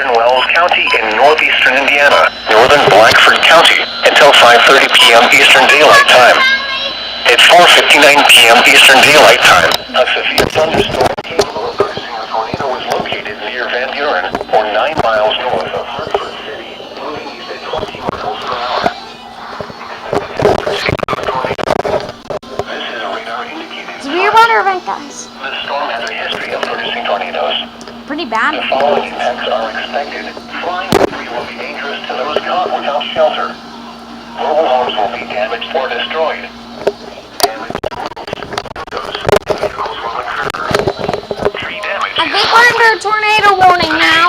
western Wells County in northeastern Indiana, northern Blackford County, until 5:30 p.m. Eastern Daylight Time. At 4:59 p.m. Eastern Daylight Time, a severe thunderstorm capable of producing a tornado was located near Van Buren, or 9 miles north of Hartford City, moving east at 20 miles per hour. This is a radar indicated. It's a weird weather event, guys. The storm has a history of producing tornadoes. Pretty bad. The following impacts are expected. Flying debris will be dangerous to those caught without shelter. Mobile homes will be damaged or destroyed. I think we're under a tornado warning now.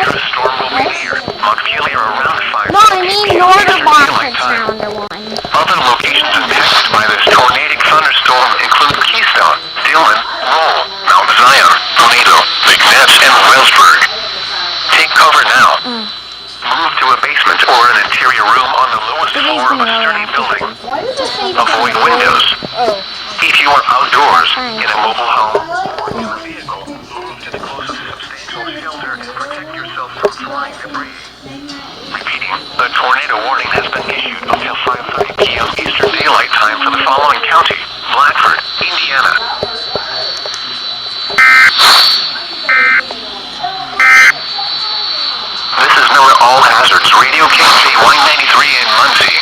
No, I mean northern Blackford's now under one. Other locations impacted by this tornadic thunderstorm include Keystone, Dillon, Roll, Mount Zion, Toledo, McNeff, and Wellsburg. Take cover now. Move to a basement or an interior room on the lowest floor of a sturdy building. Avoid windows. If you are outdoors, in a mobile home, or in a vehicle, move to the closest substantial shelter and protect yourself from flying debris. Repeating, a tornado warning has been issued until 5:30 p.m. Eastern Daylight Time for the following county: Blackford, Indiana. This is Miller All Hazards Radio KC 193 in Muncie.